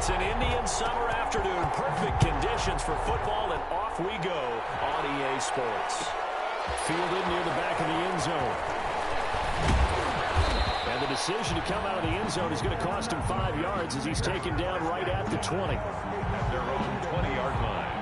It's an Indian summer afternoon. Perfect conditions for football, and off we go on EA Sports. Fielded near the back of the end zone. And the decision to come out of the end zone is going to cost him 5 yards as he's taken down right at the 20. At their own 20-yard line.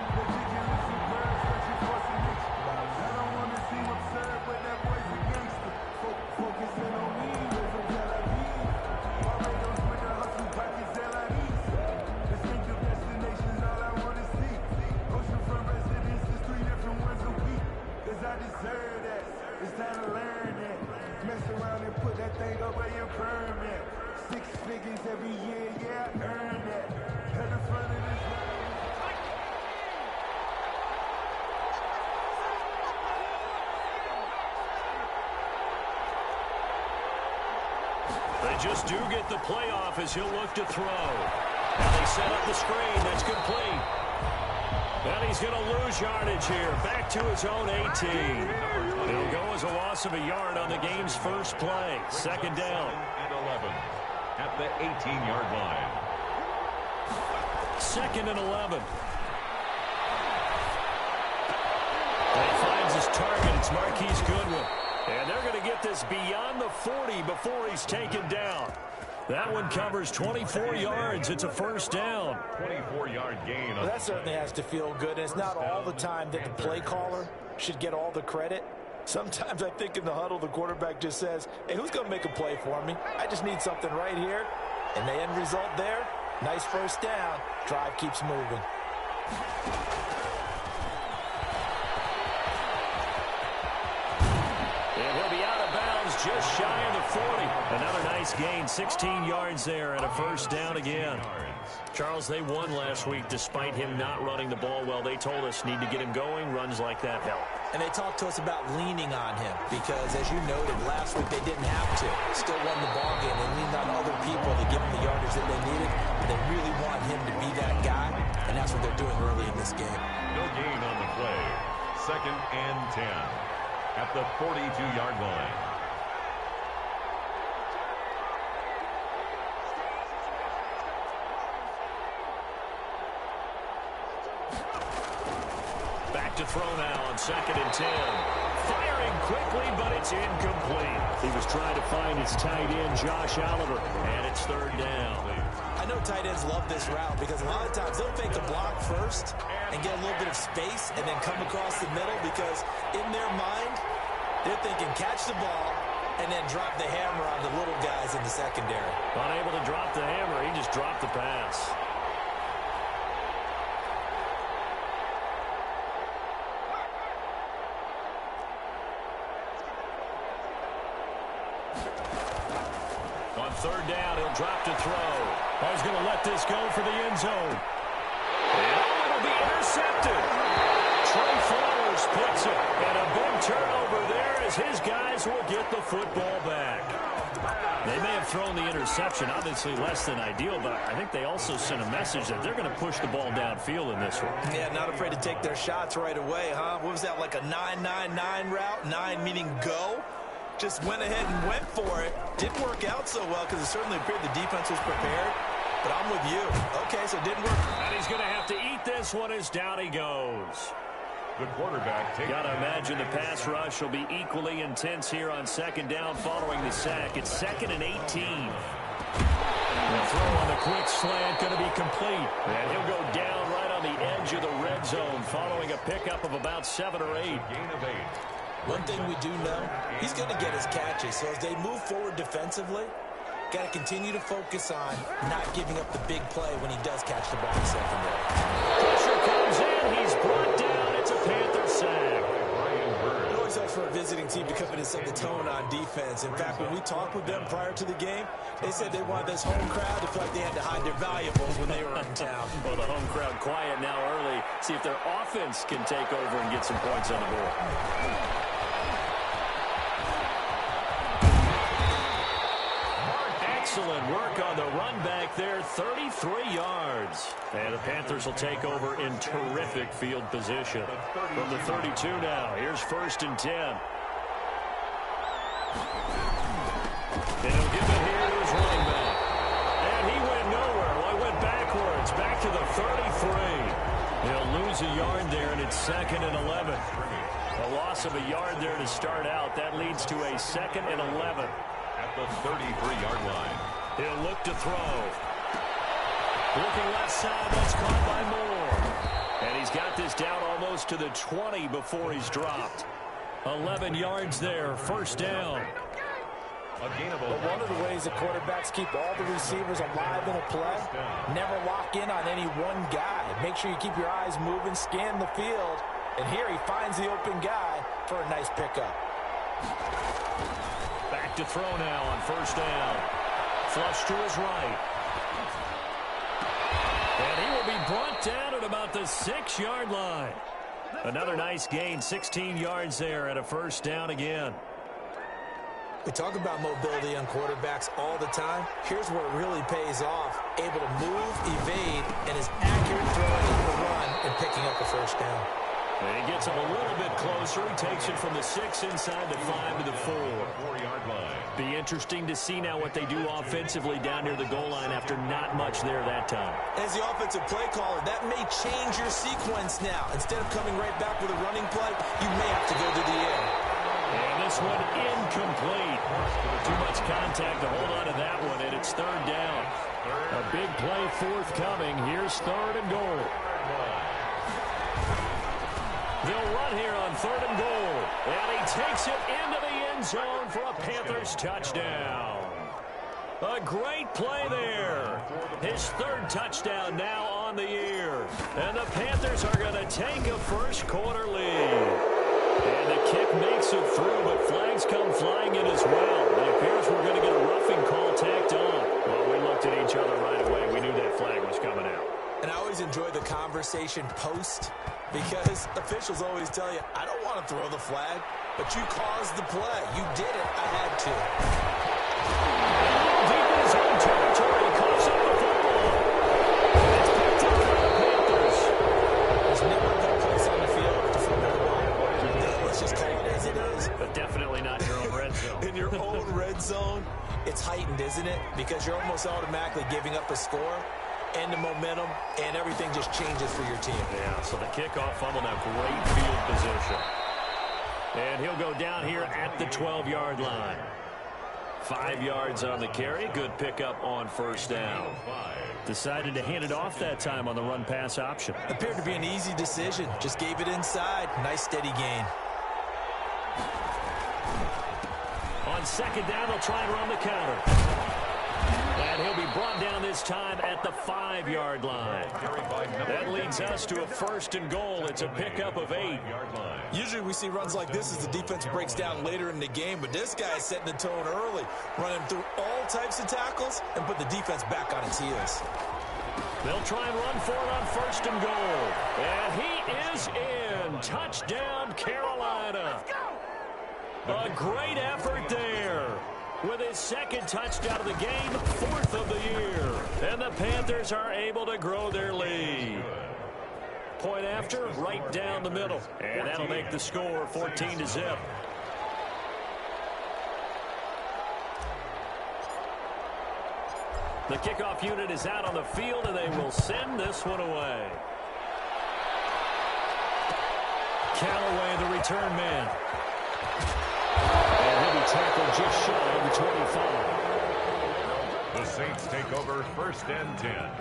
They just do get the playoff as he'll look to throw. And they set up the screen. That's complete. And he's going to lose yardage here. Back to his own 18. It'll go as a loss of a yard on the game's first play. Second down. And 11 at the 18-yard line. Second and 11. And he finds his target. It's Marquise Goodwin. And they're going to get this beyond the 40 before he's taken down. That one covers 24 yards. It's a first down. 24-yard gain. Well, that certainly has to feel good. And it's not all the time that the play caller should get all the credit. Sometimes I think in the huddle, the quarterback just says, hey, who's going to make a play for me? I just need something right here. And the end result there, nice first down. Drive keeps moving. Just shy of the 40. Another nice gain, 16 yards there, and a first down again. Charles, they won last week despite him not running the ball well. They told us need to get him going. Runs like that help. And they talked to us about leaning on him because, as you noted, last week they didn't have to. Still won the ball game. They leaned on other people to give them the yardage that they needed. And they really want him to be that guy, and that's what they're doing early in this game. No gain on the play. Second and 10 at the 42-yard line. To throw now on second and 10. Firing quickly, but it's incomplete. He was trying to find his tight end, Josh Oliver, and it's third down. I know tight ends love this route because a lot of times they'll fake a block first and get a little bit of space and then come across the middle because in their mind, they're thinking catch the ball and then drop the hammer on the little guys in the secondary. Unable to drop the hammer, he just dropped the pass. Third down, he'll drop to throw. He's going to let this go for the end zone. And it'll be intercepted. Trey Flowers picks it. And a big turnover there as his guys will get the football back. They may have thrown the interception, obviously less than ideal, but I think they also sent a message that they're going to push the ball downfield in this one. Yeah, not afraid to take their shots right away, huh? What was that, like a 9-9-9 route? 9 meaning go? Just went ahead and went for it. Didn't work out so well because it certainly appeared the defense was prepared. But I'm with you. Okay, so it didn't work. And he's going to have to eat this one as down he goes. The quarterback takes. Got to imagine the pass rush will be equally intense here on second down following the sack. It's second and 18. The throw on the quick slant going to be complete. And he'll go down right on the edge of the red zone following a pickup of about 7 or 8. Gain of 8. One thing we do know, he's going to get his catches. So as they move forward defensively, got to continue to focus on not giving up the big play when he does catch the ball in secondary. Pressure comes in. He's brought down. It's a Panther sack. It always helps for a visiting team to come in and set the tone on defense. In fact, when we talked with them prior to the game, they said they wanted this home crowd to feel like they had to hide their valuables when they were in town. Well, the home crowd quiet now early. See if their offense can take over and get some points on the board. Excellent work on the run back there, 33 yards. And the Panthers will take over in terrific field position. From the 32 now, here's first and 10. And he'll give it here to his running back. And he went nowhere. Well, he went backwards. back to the 33. He'll lose a yard there, and it's 2nd and 11. A loss of a yard there to start out. That leads to a 2nd and 11. At the 33-yard line. He'll look to throw. Looking left side, that's caught by Moore. And he's got this down almost to the 20 before he's dropped. 11 yards there, first down. But one of the ways the quarterbacks keep all the receivers alive in a play, never lock in on any one guy. Make sure you keep your eyes moving, scan the field. And here he finds the open guy for a nice pickup. Back to throw now on first down. Flush to his right. And he will be brought down at about the 6-yard line. Another nice gain, 16 yards there at a first down again. We talk about mobility on quarterbacks all the time. Here's where it really pays off. Able to move, evade, and is accurate throwing in the run and picking up a first down. And he gets him a little bit closer. He takes it from the 6 inside the 5 to the 4. 4-yard line. Be interesting to see now what they do offensively down near the goal line after not much there that time. As the offensive play caller, that may change your sequence now. Instead of coming right back with a running play, you may have to go to the air. And this one incomplete. Too much contact to hold on to that one, and it's 3rd down. A big play forthcoming. Here's 3rd and goal. They'll run here on 3rd and goal. And he takes it into the end zone for a Panthers touchdown. A great play there. His 3rd touchdown now on the year. And the Panthers are going to take a first quarter lead. And the kick makes it through, but flags come flying in as well. It appears we're going to get a roughing call tacked on. Well, we looked at each other right away. We knew that flag was coming out. And I always enjoy the conversation post because officials always tell you, I don't want to throw the flag, but you caused the play. You did it. I had to. Deep in his own territory, he coughs up the football. It's picked up by the Panthers. There's never a good place on the field to fumble the ball. Let's just call it as it is. But definitely not in your own red zone. In your own red zone, it's heightened, isn't it? Because you're almost automatically giving up a score and the momentum, and everything just changes for your team. Yeah, so the kickoff fumble, now great field position. And he'll go down here at the 12-yard line. 5 yards on the carry. Good pickup on first down. Decided to hand it off that time on the run-pass option. Appeared to be an easy decision. Just gave it inside. Nice steady gain. On 2nd down, they'll try and run the counter. And he'll be brought down this time at the 5-yard line. That leads us to a 1st and goal. It's a pickup of 8. Usually we see runs like this as the defense breaks down later in the game, but this guy is setting the tone early, running through all types of tackles and put the defense back on its heels. They'll try and run for it on 1st and goal. And he is in. Touchdown, Carolina. A great effort there. With his 2nd touchdown of the game, 4th of the year. And the Panthers are able to grow their lead. Point after, right down the middle. And that'll make the score 14-0. The kickoff unit is out on the field, and they will send this one away. Callaway, the return man. And he'll be tackled just shy of the 25. The Saints take over 1st and 10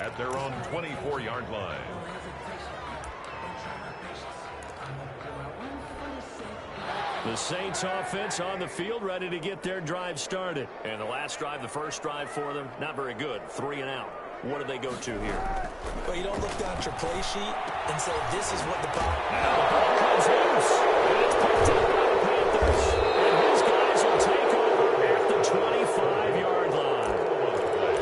at their own 24-yard line. The Saints offense on the field, ready to get their drive started. And the last drive, the first drive for them, not very good. 3 and out. What do they go to here? Well, you don't look down at your play sheet and say, this is what the ball... Now the ball comes loose. And it's picked up by the Panthers. And these guys will take over at the 25-yard line.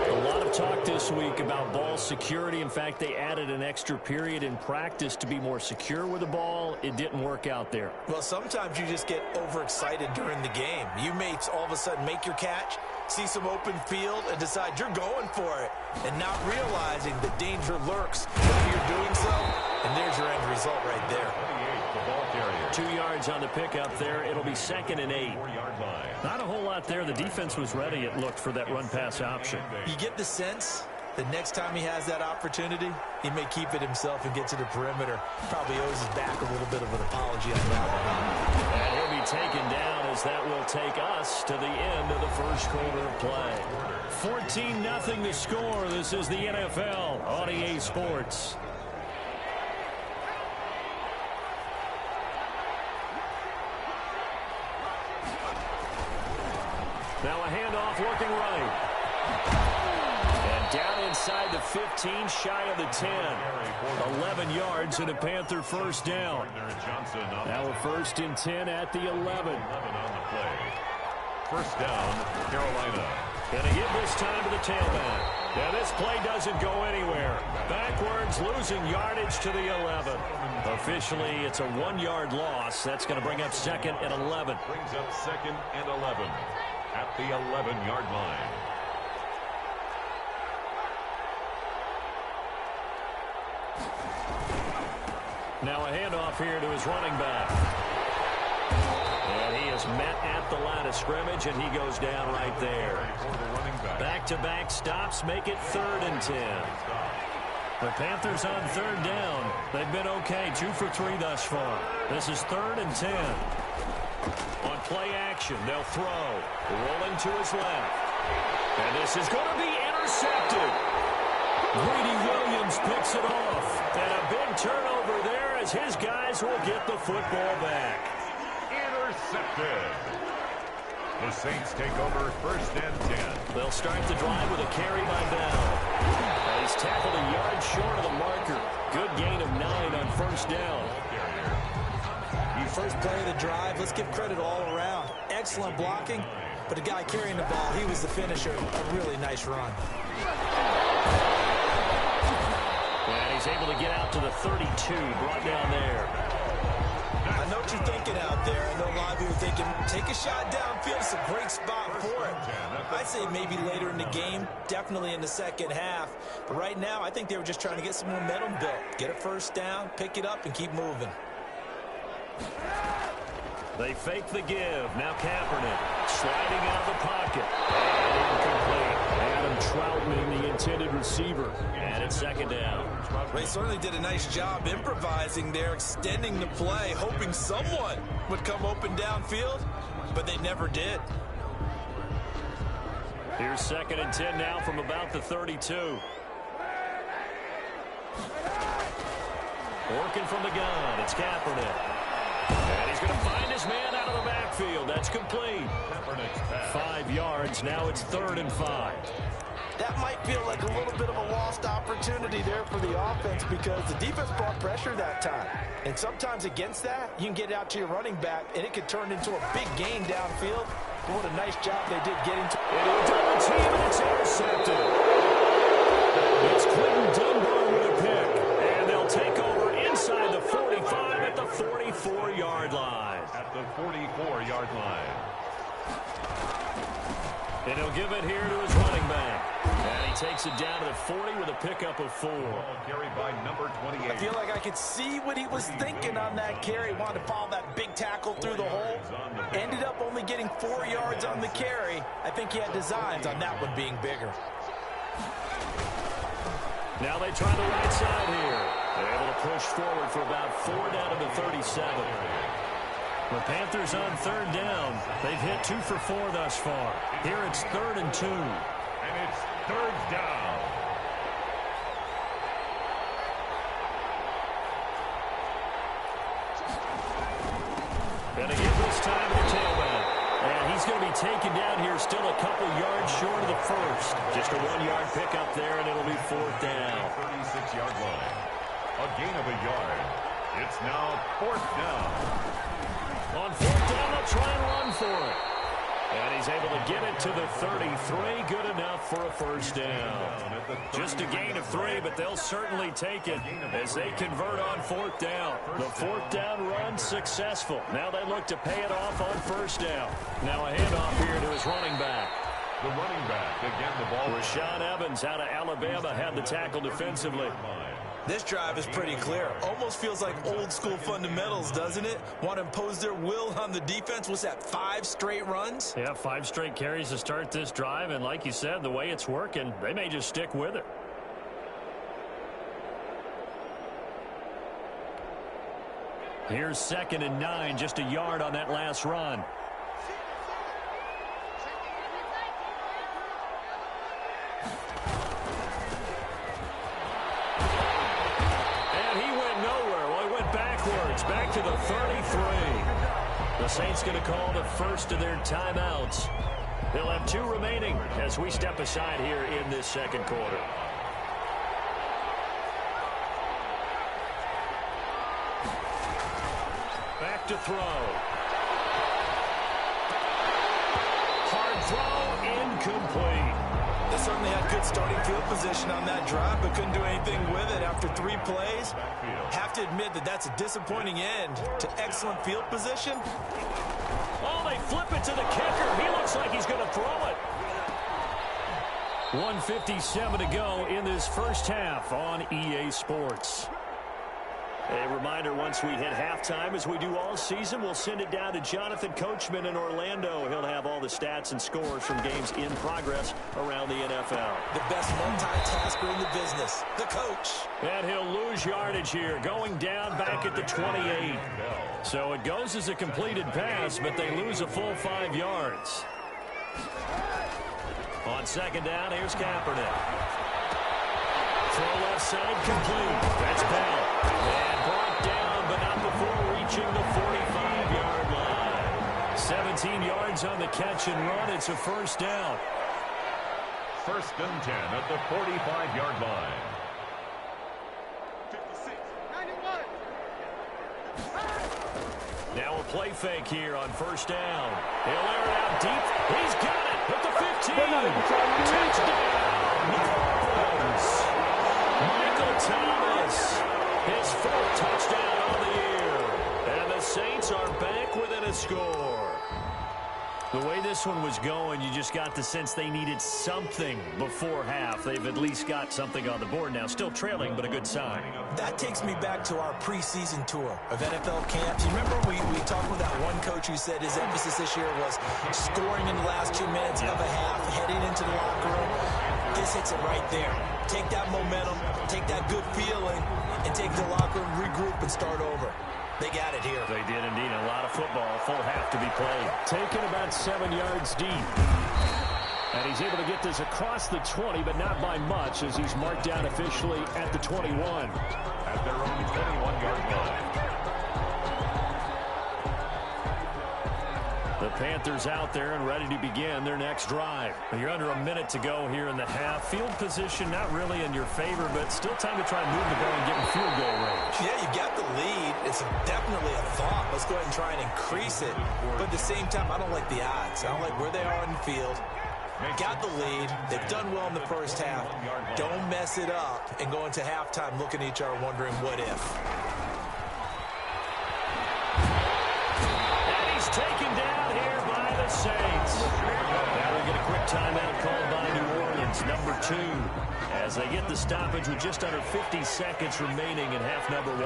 A lot of talk this week about ball security. In fact, they added an extra period in practice to be more secure with the ball. It didn't work out there. Well, sometimes you just get overexcited during the game. You may all of a sudden make your catch, see some open field, and decide you're going for it, and not realizing the danger lurks if you're doing so, and there's your end result right there. 2 yards on the pickup there. It'll be 2nd and 8. Not a whole lot there. The defense was ready, it looked, for that run-pass option. You get the sense The next time he has that opportunity, he may keep it himself and get to the perimeter. Probably owes his back a little bit of an apology on that one. And he'll be taken down as that will take us to the end of the first quarter of play. 14-0 the score. This is the NFL on EA Sports. Now a handoff looking right. And down inside the 15, shy of the 10. 11 yards and a Panther first down. Now a 1st and 10 at the 11. 11 on the play. First down, Carolina. And a hit this time to the tailback. Now this play doesn't go anywhere. Backwards, losing yardage to the 11. Officially, it's a 1-yard loss. That's going to bring up 2nd and 11. Brings up 2nd and 11 at the 11-yard line. Now a handoff here to his running back. And he is met at the line of scrimmage, and he goes down right there. Back-to-back stops make it 3rd and 10. The Panthers on 3rd down. They've been okay, 2 for 3 thus far. This is 3rd and 10. On play action, they'll throw. Rolling to his left. And this is going to be intercepted. Greedy Williams picks it off. And a big turnover there as his guys will get the football back. Intercepted. The Saints take over 1st and 10. They'll start the drive with a carry by Bell. He's tackled a yard short of the marker. Good gain of 9 on 1st down. First play of the drive, let's give credit all around. Excellent blocking, but the guy carrying the ball, he was the finisher. A really nice run. And he's able to get out to the 32, brought down there. I know what you're thinking out there. I know a lot of you are thinking, take a shot downfield. It's a great spot for it. I'd say maybe later in the game, definitely in the 2nd half. But right now, I think they were just trying to get some momentum built. Get a 1st down, pick it up, and keep moving. They fake the give. Now Kaepernick sliding out of the pocket. And incomplete. Adam Troutman, the intended receiver. And it's 2nd down. They certainly did a nice job improvising there, extending the play, hoping someone would come open downfield, but they never did. Here's 2nd and 10 now from about the 32. Working from the gun. It's Kaepernick. And he's going to find his man out of the backfield. That's complete. 5 yards. Now it's 3rd and 5. That might feel like a little bit of a lost opportunity there for the offense because the defense brought pressure that time. And sometimes against that, you can get out to your running back, and it could turn into a big gain downfield. But what a nice job they did getting to it. Into a double team, and it's intercepted. It's Clinton Dunbar with a pick. And they'll take over inside the 45 at the 44-yard line. At the 44-yard line. And he'll give it here to his running back. And he takes it down to the 40 with a pickup of 4. Carried by number 28. I feel like I could see what he was thinking on that carry. Wanted to follow that big tackle through the hole. Ended up only getting 4 yards on the carry. I think he had designs on that one being bigger. Now they try the right side here. They're able to push forward for about 4 down to the 37. The Panthers on 3rd down. They've hit 2 for 4 thus far. Here it's 3rd and 2. And it's 3rd down. And again this time to the tailback. And he's going to be taken down here still a couple yards short of the 1st. Just a 1-yard pickup there, and it'll be 4th down. 36-yard line. A gain of a yard. It's now 4th down. On 4th down, they'll try and run for it. And he's able to get it to the 33. Good enough for a 1st down. Just a gain of 3, but they'll certainly take it as they convert on 4th down. The 4th down run successful. Now they look to pay it off on 1st down. Now a handoff here to his running back. The running back, again the ball. Rashaan Evans out of Alabama had the tackle defensively. This drive is pretty clear. Almost feels like old school fundamentals, doesn't it? Want to impose their will on the defense. Was that 5 straight runs? Yeah, 5 straight carries to start this drive. And like you said, the way it's working, they may just stick with it. Here's 2nd and 9, just a yard on that last run. And he went nowhere. Well, he went backwards, back to the 33. The Saints going to call the first of their timeouts. They'll have 2 remaining as we step aside here in this second quarter. Back to throw. Hard throw, incomplete. They certainly had good starting field position on that drive, but couldn't do anything with it after 3 plays. Have to admit that that's a disappointing end to excellent field position. Oh, they flip it to the kicker. He looks like he's going to throw it. 1:57 to go in this first half on EA Sports. A reminder, once we hit halftime, as we do all season, we'll send it down to Jonathan Coachman in Orlando. He'll have all the stats and scores from games in progress around the NFL. The best multitasker in the business, the coach. And he'll lose yardage here, going down back at the 28. So it goes as a completed pass, but they lose a full 5 yards. On 2nd down, here's Kaepernick. Throw left side, complete. That's Bell. And brought down, but not before reaching the 45-yard line. 17 yards on the catch and run. It's a first down. 1st and 10 at the 45-yard line. Now a play fake here on 1st down. He'll air it out deep. He's got it at the 15. Touchdown. Mahomes. Michael Thomas. His 4th touchdown on the year. And the Saints are back within a score. The way this one was going, you just got the sense they needed something before half. They've at least got something on the board now. Still trailing, but a good sign. That takes me back to our preseason tour of NFL camps. You remember we talked with that one coach who said his emphasis this year was scoring in the last 2 minutes of a half, heading into the locker room. This hits it right there. Take that momentum, take that good feeling, and take the locker room, regroup, and start over. They got it here. They did indeed. A lot of football, full half to be played. Taken about 7 yards deep. And he's able to get this across the 20, but not by much, as he's marked down officially at the 21. At their own 21-yard line. The Panthers out there and ready to begin their next drive. You're under a minute to go here in the half. Field position not really in your favor, but still time to try and move the ball and get in field goal range. Yeah, you got the lead. It's definitely a thought. Let's go ahead and try and increase it. But at the same time, I don't like the odds. I don't like where they are in the field. Got the lead. They've done well in the first half. Don't mess it up and go into halftime looking at each other wondering what if. And he's taken down here by the Saints. Now we get a quick timeout called by New Orleans, number 2, as they get the stoppage with just under 50 seconds remaining in half number 1.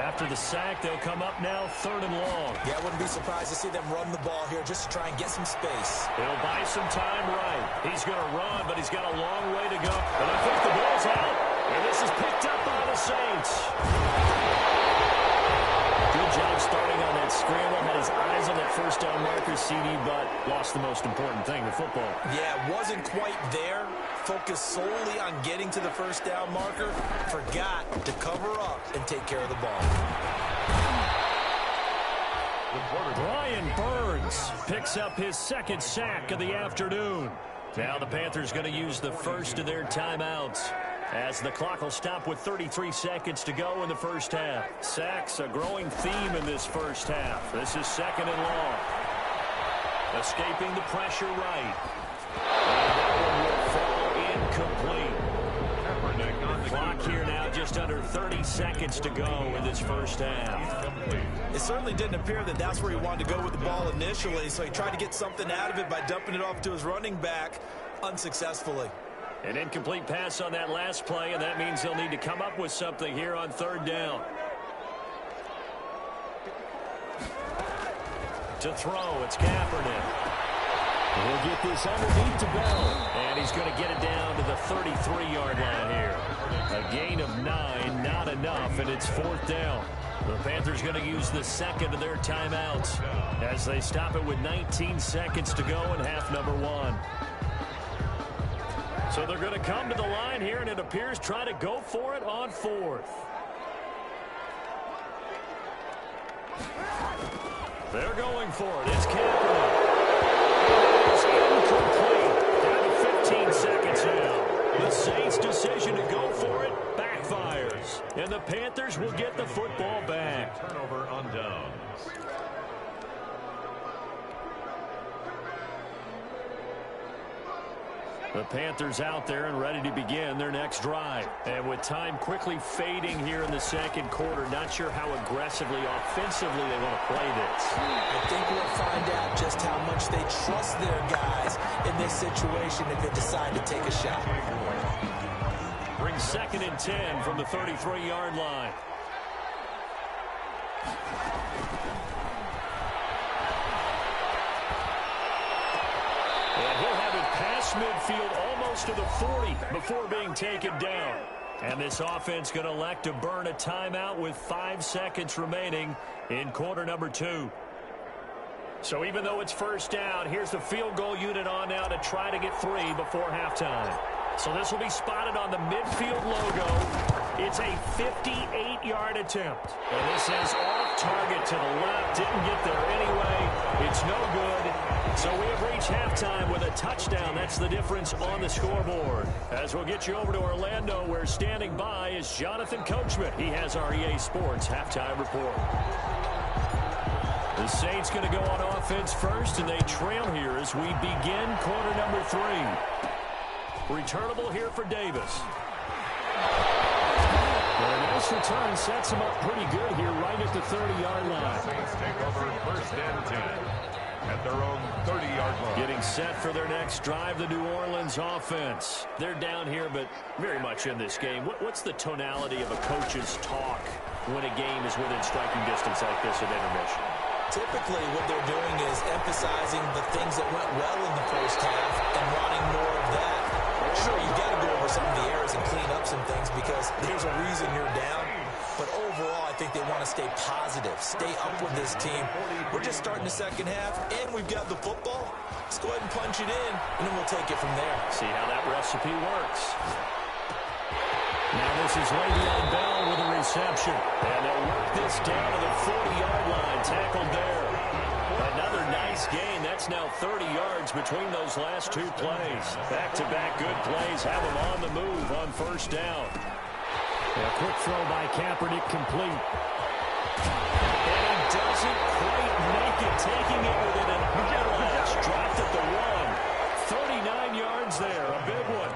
After the sack, they'll come up now 3rd and long. Yeah, I wouldn't be surprised to see them run the ball here just to try and get some space. He'll buy some time right. He's going to run, but he's got a long way to go. And I think the ball's out. And this is picked up by the Saints. Good job starting on that scramble. Had his eyes on that first down marker, CD, but lost the most important thing, the football. Yeah, wasn't quite there. Focused solely on getting to the first down marker. Forgot to cover up and take care of the ball. Brian Burns picks up his 2nd sack of the afternoon. Now the Panthers going to use the first of their timeouts, as the clock will stop with 33 seconds to go in the first half. Sacks, a growing theme in this first half. This is 2nd and long. Escaping the pressure right. And that one will fall incomplete. Clock here now just under 30 seconds to go in this first half. It certainly didn't appear that that's where he wanted to go with the ball initially, so he tried to get something out of it by dumping it off to his running back unsuccessfully. An incomplete pass on that last play, and that means they'll need to come up with something here on 3rd down. To throw, it's Kaepernick. He'll get this underneath to Bell. And he's going to get it down to the 33-yard line here. A gain of 9, not enough, and it's 4th down. The Panthers going to use the second of their timeouts as they stop it with 19 seconds to go in half number one. So they're going to come to the line here, and it appears try to go for it on fourth. They're going for it. It's Kaepernick. It's incomplete. Down to 15 seconds now. The Saints' decision to go for it backfires. And the Panthers will get the football back. Turnover on downs. The Panthers out there and ready to begin their next drive. And with time quickly fading here in the second quarter, not sure how aggressively, offensively they want to play this. I think we'll find out just how much they trust their guys in this situation if they decide to take a shot. Brings 2nd and 10 from the 33-yard line. And he'll have it past midfield almost to the 40 before being taken down. And this offense going to elect to burn a timeout with 5 seconds remaining in quarter number 2. So even though it's first down, here's the field goal unit on now to try to get 3 before halftime. So this will be spotted on the midfield logo. It's a 58-yard attempt. And this is off target to the left. Didn't get there anyway. It's no good. So we have reached halftime with a touchdown. That's the difference on the scoreboard. As we'll get you over to Orlando, where standing by is Jonathan Coachman. He has our EA Sports halftime report. The Saints going to go on offense first, and they trail here as we begin quarter number 3. Returnable here for Davis. And this return sets him up pretty good here right at the 30-yard line. Saints take over 1st and 10 at their own 30-yard line. Getting set for their next drive, the New Orleans offense. They're down here, but very much in this game. What's the tonality of a coach's talk when a game is within striking distance like this at intermission? Typically, what they're doing is emphasizing the things that went well in the first half and wanting more of that. Sure, you've got to go over some of the errors and clean up some things because there's a reason you're down. But overall, I think they want to stay positive, stay up with this team. We're just starting the second half, and we've got the football. Let's go ahead and punch it in, and then we'll take it from there. See how that recipe works. Now this is Le'Veon Bell with a reception. And they'll work this down to the 40-yard line, tackled there. Another nice gain. That's now 30 yards between those last 2 plays. Back-to-back good plays have them on the move on first down. A quick throw by Kaepernick complete. And he doesn't quite make it, taking it within an eyelash. Dropped at the 1. 39 yards there, a big one.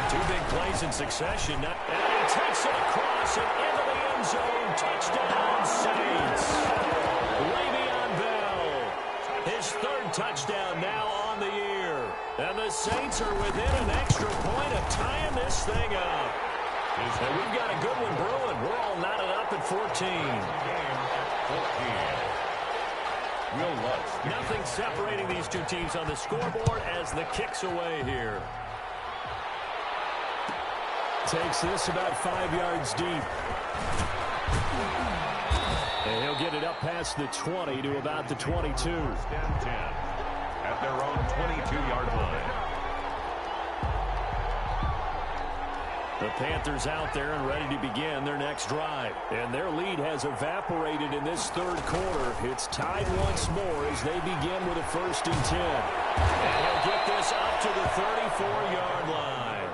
2 big plays in succession. And he takes it across and into the end zone. Touchdown, Saints. Le'Veon Bell. His 3rd touchdown now on the year. And the Saints are within an extra point of tying this thing up. And we've got a good one brewing. We're all knotted up at 14. Nothing separating these 2 teams on the scoreboard as the kick's away here. Takes this about 5 yards deep. And he'll get it up past the 20 to about the 22. 1st and 10 at their own 22-yard line. The Panthers out there and ready to begin their next drive. And their lead has evaporated in this 3rd quarter. It's tied once more as they begin with a 1st and 10. And he'll get this up to the 34-yard line.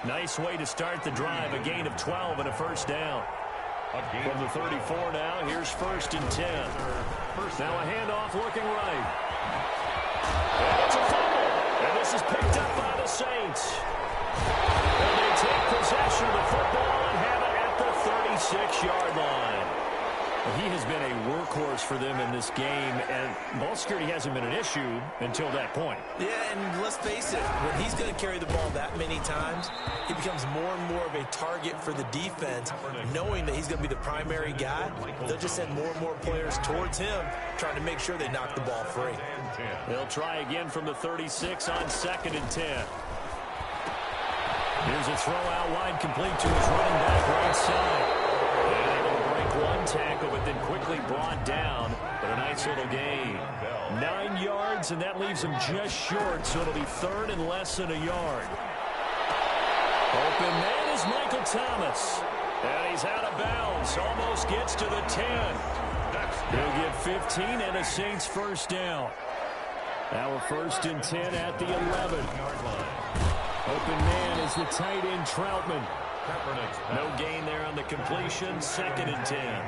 28. Nice way to start the drive. A gain of 12 and a 1st down. From the 34 now, here's 1st and 10. Now a handoff looking right. And it's a fumble. And this is picked up by the Saints. And they take possession of the football and have it at the 36-yard line. He has been a workhorse for them in this game, and ball security hasn't been an issue until that point. Yeah, and let's face it, when he's going to carry the ball that many times, he becomes more and more of a target for the defense, knowing that he's going to be the primary guy. They'll just send more and more players towards him, trying to make sure they knock the ball free. They'll try again from the 36 on 2nd and 10. Here's a throw out wide, complete to his running back right side. And they'll break 1 tackle, but then quickly brought down. But a nice little gain. 9 yards, and that leaves him just short, so it'll be third and less than a yard. Open man is Michael Thomas. And he's out of bounds. Almost gets to the 10. He'll get 15 and a Saints first down. Our first and 10 at the 11. Open man is the tight end Troutman. No gain there on the completion. Second and 10.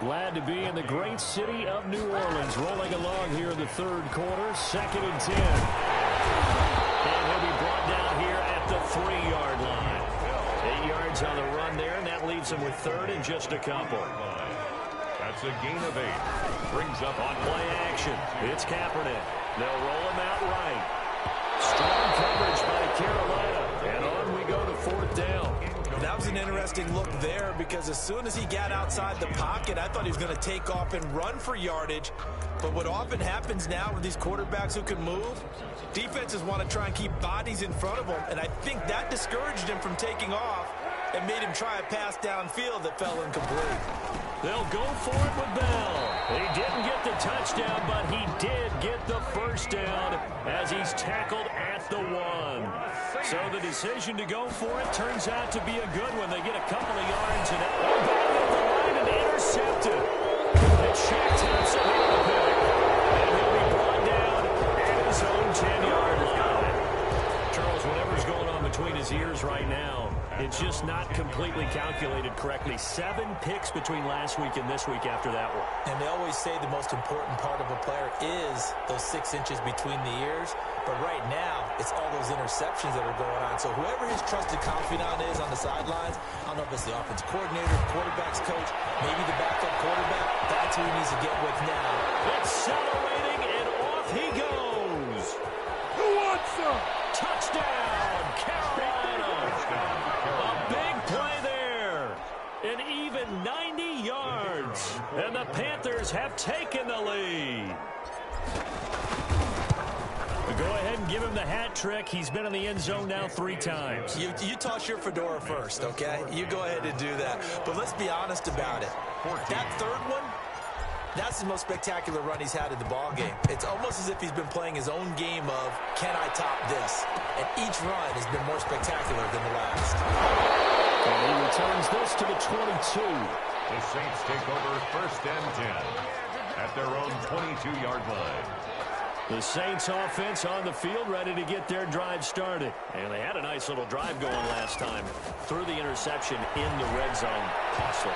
Glad to be in the great city of New Orleans. Rolling along here in the third quarter. Second and 10. And he'll be brought down here at the 3-yard line. 8 yards on the run there, and that leaves him with third and just a couple. That's a gain of 8. Brings up on play action. It's Kaepernick. They'll roll him out right. Strong coverage by Carolina. And on we go to fourth down. That was an interesting look there because as soon as he got outside the pocket, I thought he was going to take off and run for yardage. But what often happens now with these quarterbacks who can move, defenses want to try and keep bodies in front of them, and I think that discouraged him from taking off and made him try a pass downfield that fell incomplete. They'll go for it with Bell. He didn't get the touchdown, but he did get the first down as he's tackled at the 1. So the decision to go for it turns out to be a good one. They get a couple of yards and back at the line and intercepted. It's Shaq Thompson on the pick. And he'll be brought down at his own 10-yard line. Charles, whatever's going on between his ears right now, it's just not completely calculated correctly. 7 picks between last week and this week after that one. And they always say the most important part of a player is those 6 inches between the ears. But right now, it's all those interceptions that are going on. So whoever his trusted confidant is on the sidelines, I don't know if it's the offensive coordinator, quarterback's coach, maybe the backup quarterback, that's who he needs to get with now. Accelerating, and off he goes. Who wants some? Touchdown, Carolina. A big play there. An even 90 yards. And the Panthers have taken the lead. Go ahead and give him the hat trick. He's been in the end zone now 3 times. You toss your fedora first, okay? You go ahead and do that. But let's be honest about it. That third one, that's the most spectacular run he's had in the ball game. It's almost as if he's been playing his own game of, can I top this? And each run has been more spectacular than the last. And he returns this to the 22. The Saints take over first and 10 at their own 22-yard line. The Saints offense on the field, ready to get their drive started. And they had a nice little drive going last time. Threw the interception in the red zone. Costly.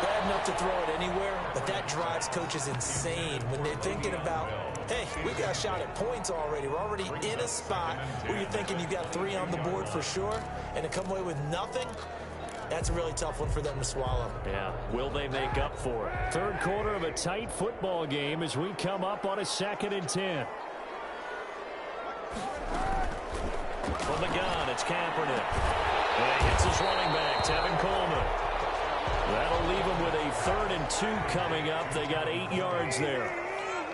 Bad enough to throw it anywhere, but that drives coaches insane when they're thinking about, hey, we got a shot at points already. We're already in a spot where you're thinking you got 3 on the board for sure, and to come away with nothing, that's a really tough one for them to swallow. Yeah, will they make up for it? Third quarter of a tight football game as we come up on a 2nd and 10. From the gun, it's Kaepernick. And he hits his running back, Tevin Coleman. That'll leave him with a 3rd and 2 coming up. They got 8 yards there.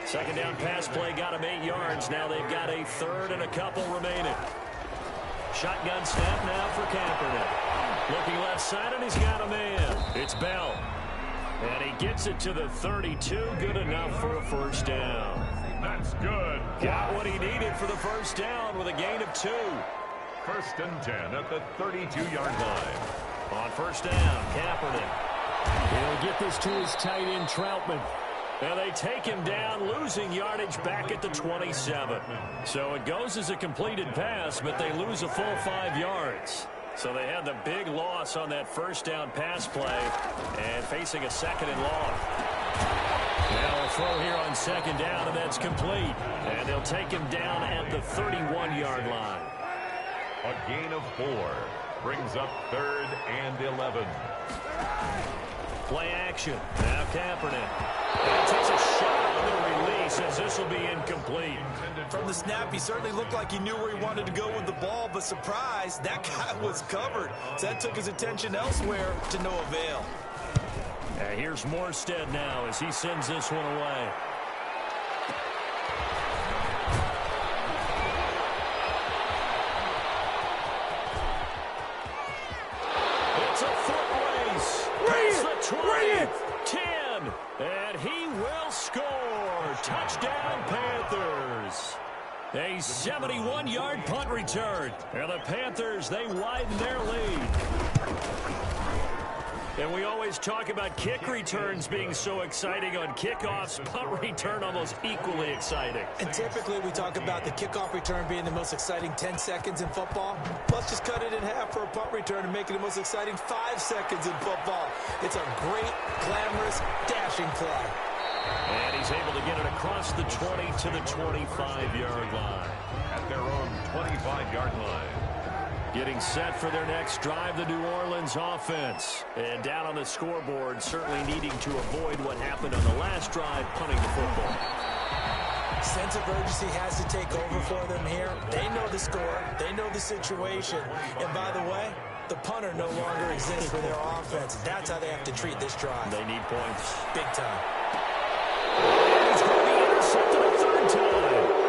Second down pass play got him 8 yards. Now they've got a 3rd and a couple remaining. Shotgun snap now for Kaepernick. Looking left side, and he's got a man. It's Bell. And he gets it to the 32. Good enough for a first down. That's good. Got what he needed for the first down with a gain of 2. First and 10 at the 32-yard line. On first down, Kaepernick. He'll get this to his tight end, Troutman. And they take him down, losing yardage back at the 27. So it goes as a completed pass, but they lose a full 5 yards. So they had the big loss on that first down pass play and facing a 2nd and long. Now a throw here on 2nd down, and that's complete. And they'll take him down at the 31-yard line. A gain of 4 brings up 3rd and 11. Play action. Now Kaepernick. And takes a shot on the release as this will be incomplete. From the snap, he certainly looked like he knew where he wanted to go with the ball, but surprise, that guy was covered. So that took his attention elsewhere to no avail. Here's Morstead now as he sends this one away. It's a foot race. Bring it! Touchdown, Panthers. A 71-yard punt return. And the Panthers, they widen their lead. And we always talk about kick returns being so exciting on kickoffs. Punt return almost equally exciting. And typically we talk about the kickoff return being the most exciting 10 seconds in football. Let's just cut it in half for a punt return and make it the most exciting 5 seconds in football. It's a great, glamorous, dashing play. And he's able to get it across the 20 to the 25-yard line. At their own 25-yard line. Getting set for their next drive, the New Orleans offense. And down on the scoreboard, certainly needing to avoid what happened on the last drive, punting the football. Sense of urgency has to take over for them here. They know the score. They know the situation. And by the way, the punter no longer exists for their offense. That's how they have to treat this drive. They need points. Big time. He's going to be intercepted a third time.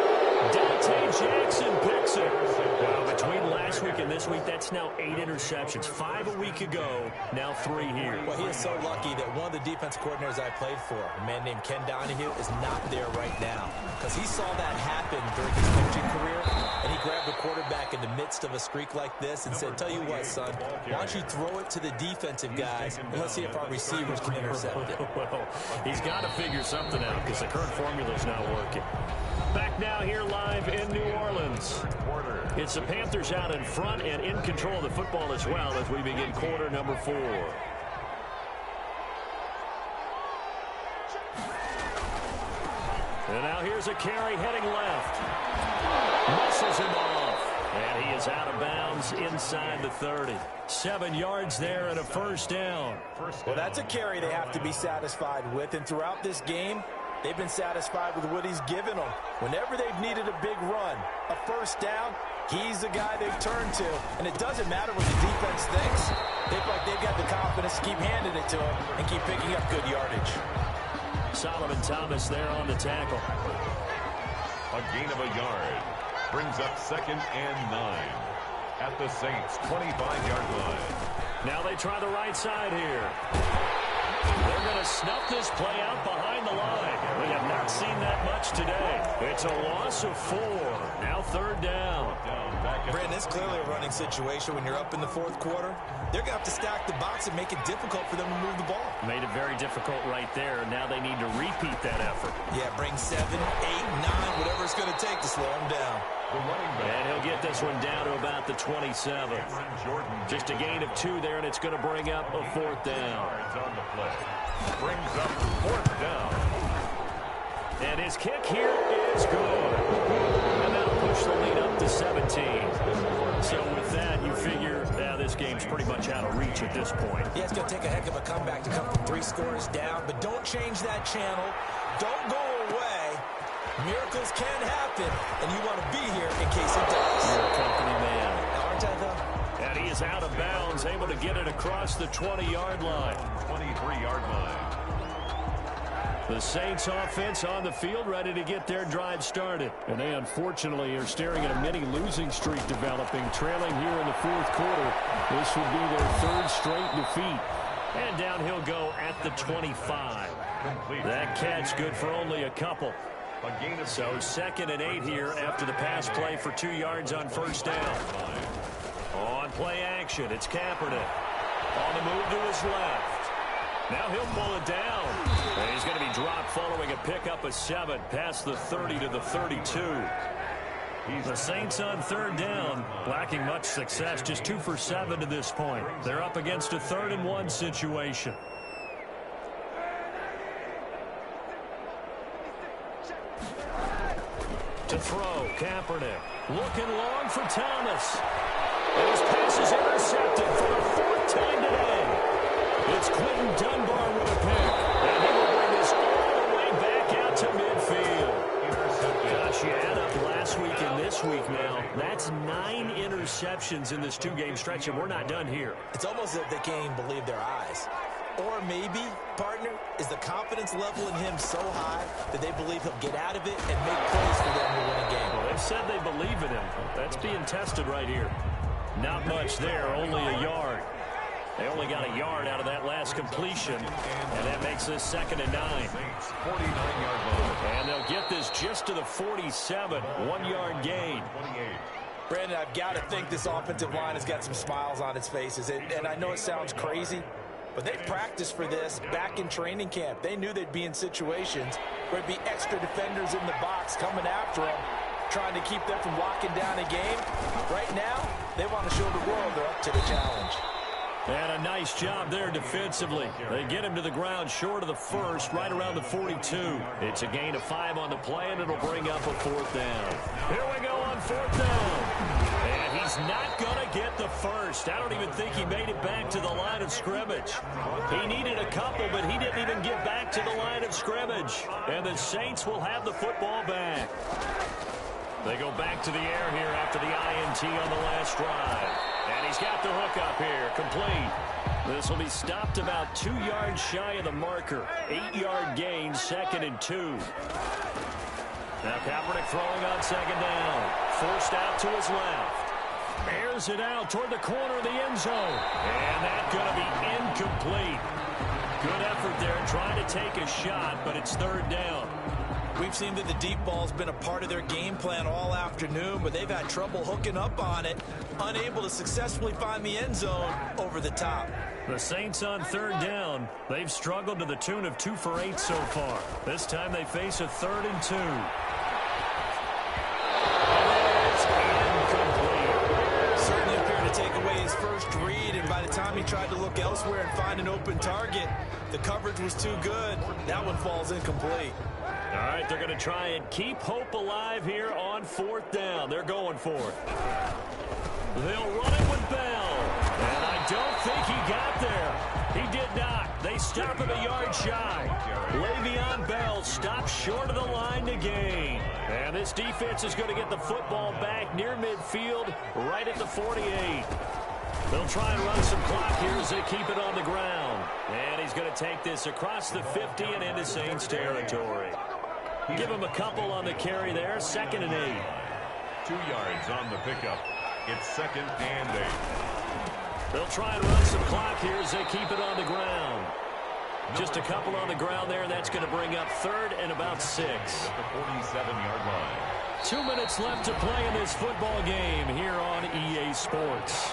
Dante Jackson picks it. Well, between last week and this week, that's now 8 interceptions. 5 a week ago, now 3 here. Well, he is so lucky that one of the defense coordinators I played for, a man named Ken Donahue, is not there right now. Because he saw that happen during his coaching career, and he grabbed the quarterback in the midst of a streak like this and said, tell you what, son, why don't you throw it to the defensive guys, and let's see if our receivers can intercept it. Well, he's got to figure something out because the current formula is not working. Back now here live in New Orleans. It's the Panthers out in front and in control of the football as well as we begin quarter number 4. And now here's a carry heading left. Muscles him off. And he is out of bounds inside the 30. 7 yards there and a first down. Well, that's a carry they have to be satisfied with. And throughout this game, they've been satisfied with what he's given them. Whenever they've needed a big run, a first down, he's the guy they've turned to. And it doesn't matter what the defense thinks. They feel like they've got the confidence to keep handing it to him and keep picking up good yardage. Solomon Thomas there on the tackle. A gain of a yard. Brings up 2nd and 9. At the Saints' 25-yard line. Now they try the right side here. They're going to snuff this play out behind the line. We have not seen that much today. It's a loss of 4. Now 3rd down. Brandon, it's clearly a running situation when you're up in the 4th quarter. They're going to have to stack the box and make it difficult for them to move the ball. Made it very difficult right there. Now they need to repeat that effort. Yeah, bring 7, 8, 9, whatever it's going to take to slow them down. And he'll get this one down to about the 27. Just a gain of 2 there, and it's going to bring up a 4th down. On the play. Brings up 4th down. And his kick here is good. And that'll push the lead up to 17. So with that, you figure now this game's pretty much out of reach at this point. Yeah, it's going to take a heck of a comeback to come from 3 scores down, but don't change that channel. Don't go away. Miracles can happen, and you want to be here in case it does. You're a company man. Aren't I, though? And he is out of bounds, able to get it across the 20-yard line. 23-yard line. The Saints offense on the field, ready to get their drive started. And they unfortunately are staring at a mini losing streak developing, trailing here in the 4th quarter. This would be their 3rd straight defeat. And down he'll go at the 25. That catch good for only a couple. So 2nd and 8 here after the pass play for 2 yards on 1st down. On play action, it's Kaepernick. On the move to his left. Now he'll pull it down. And he's going to be dropped following a pickup of 7 past the 30 to the 32. The Saints on 3rd down, lacking much success, just 2 for 7 to this point. They're up against a 3rd and 1 situation. To throw, Kaepernick. Looking long for Thomas. And his pass is intercepted for the 4th time today. It's Quentin Dunbar with a pick. And he will bring this all the way back out to midfield. Gosh, you add up last week and this week now. That's 9 interceptions in this 2-game stretch, and we're not done here. It's almost as if they can't even believe their eyes. Or maybe, partner, is the confidence level in him so high that they believe he'll get out of it and make plays for them to win a game. Well, they've said they believe in him. That's being tested right here. Not much there, only a yard. They only got a yard out of that last completion, and that makes this 2nd and 9. 49-yard line. And they'll get this just to the 47, 1-yard gain. 28. Brandon, I've got to think this offensive line has got some smiles on its faces. And I know it sounds crazy, but they practiced for this back in training camp. They knew they'd be in situations where there'd be extra defenders in the box coming after them, trying to keep them from locking down a game. Right now, they want to show the world they're up to the challenge. And a nice job there defensively. They get him to the ground short of the first, right around the 42. It's a gain of 5 on the play, and it'll bring up a 4th down. Here we go on 4th down. And he's not going to get the first. I don't even think he made it back to the line of scrimmage. He needed a couple, but he didn't even get back to the line of scrimmage. And the Saints will have the football back. They go back to the air here after the INT on the last drive. And he's got the hook up here, complete. This will be stopped about 2 yards shy of the marker. 8-yard gain, 2nd and 2. Now Kaepernick throwing on 2nd down. Forced out to his left. Airs it out toward the corner of the end zone. And that's going to be incomplete. Good effort there trying to take a shot, but it's 3rd down. We've seen that the deep ball's been a part of their game plan all afternoon, but they've had trouble hooking up on it, unable to successfully find the end zone over the top. The Saints on 3rd down. They've struggled to the tune of 2 for 8 so far. This time they face a 3rd and 2. It's incomplete. Certainly appeared to take away his first read, and by the time he tried to look elsewhere and find an open target, the coverage was too good. That one falls incomplete. All right, they're going to try and keep hope alive here on 4th down. They're going for it. They'll run it with Bell. And I don't think he got there. He did not. They stop him a yard shy. Le'Veon Bell stops short of the line to gain. And this defense is going to get the football back near midfield, right at the 48. They'll try and run some clock here as they keep it on the ground. And he's going to take this across the 50 and into Saints territory. Give him a couple on the carry there. 2nd and 8. 2 yards on the pickup. It's 2nd and 8. They'll try and run some clock here as they keep it on the ground. Just a couple on the ground there. That's going to bring up 3rd and about 6. At the 47-yard line. 2 minutes left to play in this football game here on EA Sports.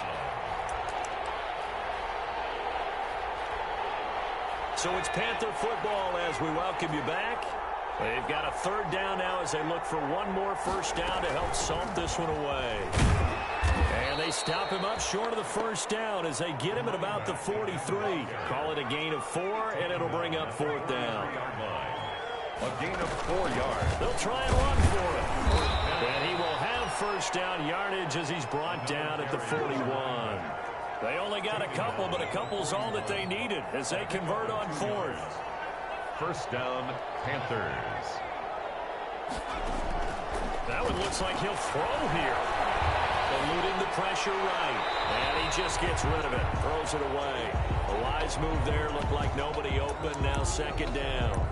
So it's Panther football as we welcome you back. They've got a 3rd down now as they look for one more first down to help salt this one away. And they stop him up short of the first down as they get him at about the 43. Call it a gain of 4, and it'll bring up 4th down. A gain of 4 yards. They'll try and run for it. And he will have first down yardage as he's brought down at the 41. They only got a couple, but a couple's all that they needed as they convert on 4th. First down, Panthers. That one looks like he'll throw here. Eluding the pressure right. And he just gets rid of it. Throws it away. A wise move there. Looked like nobody open. Now 2nd down.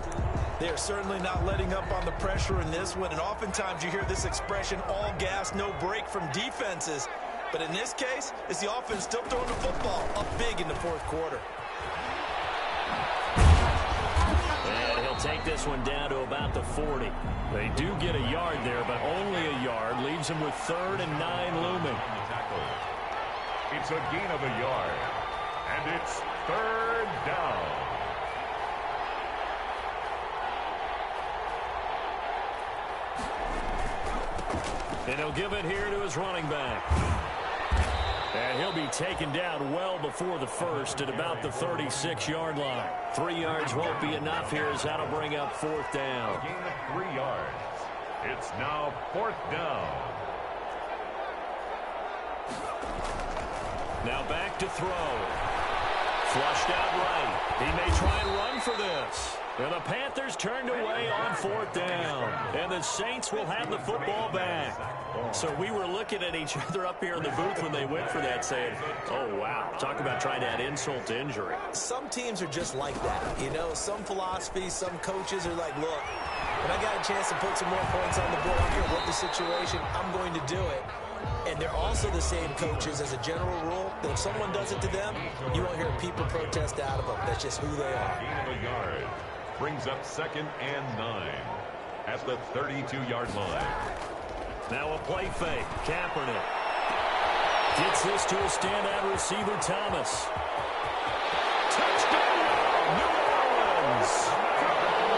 They're certainly not letting up on the pressure in this one. And oftentimes you hear this expression, all gas, no break from defenses. But in this case, it's the offense still throwing the football up big in the 4th quarter. And he'll take this one down to about the 40. They do get a yard there, but only a yard. Leaves them with 3rd and 9 looming. It's a gain of a yard. And it's 3rd down. And he'll give it here to his running back. And he'll be taken down well before the first at about the 36-yard line. 3 yards won't be enough here as that'll bring up 4th down. A gain of 3 yards. It's now 4th down. Now back to throw. Flushed out right. He may try and run for this. And the Panthers turned away on 4th down. And the Saints will have the football back. So we were looking at each other up here in the booth when they went for that saying, oh, wow, talk about trying to add insult to injury. Some teams are just like that. You know, some philosophies, some coaches are like, look, when I got a chance to put some more points on the board, I don't care what the situation, I'm going to do it. And they're also the same coaches as a general rule that if someone does it to them, you won't hear people protest out of them. That's just who they are. Gain of a yard. Brings up 2nd and 9 at the 32-yard line. Now a play fake. Kaepernick gets this to a standout receiver, Thomas. Touchdown, New Orleans!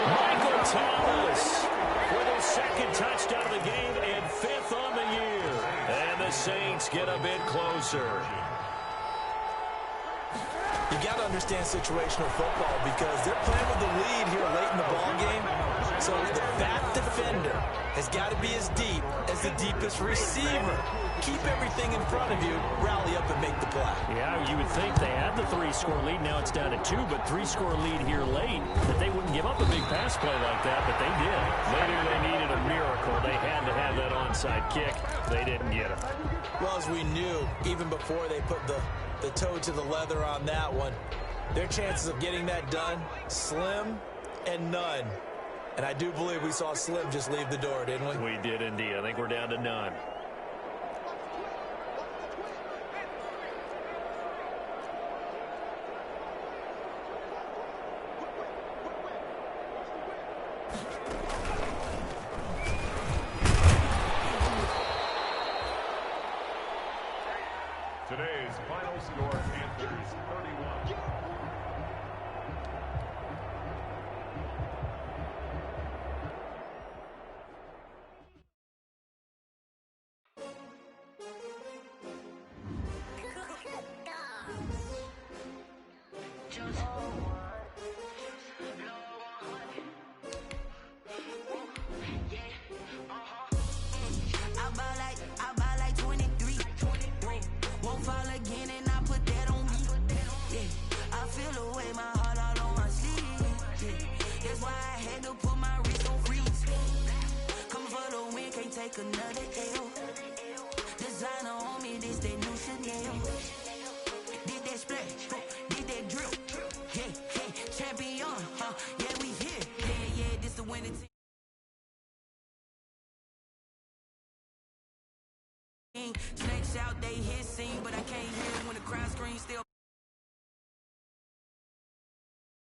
Michael Thomas with his 2nd touchdown of the game and 5th on the year. And the Saints get a bit closer. You got to understand situational football because they're playing with the lead here late in the ball game. So the back defender has got to be as deep as the deepest receiver. Keep everything in front of you, rally up and make the play. Yeah, you would think they had the 3-score lead. Now it's down to 2, but 3-score lead here late. That they wouldn't give up a big pass play like that, but they did. They knew they needed a miracle. They had to have that onside kick. They didn't get it. Well, as we knew, even before they put the toe to the leather on that one, their chances of getting that done, slim and none. And I do believe we saw Slim just leave the door, didn't we? We did indeed. I think we're down to none. Today's final score, Panthers 31. I buy like 23. Won't fall again and I put that on me. Yeah, I feel away my heart all on my sleeve. Yeah, that's why I had to put my wrist on freeze. Come for the win, can't take another L. Designer on me, this that new Chanel. Did that splash, did that drip. Yeah, champion, yeah, we here. Yeah, this the winning team. Snakes out, they hissing, but I can't hear when the crowd screams still.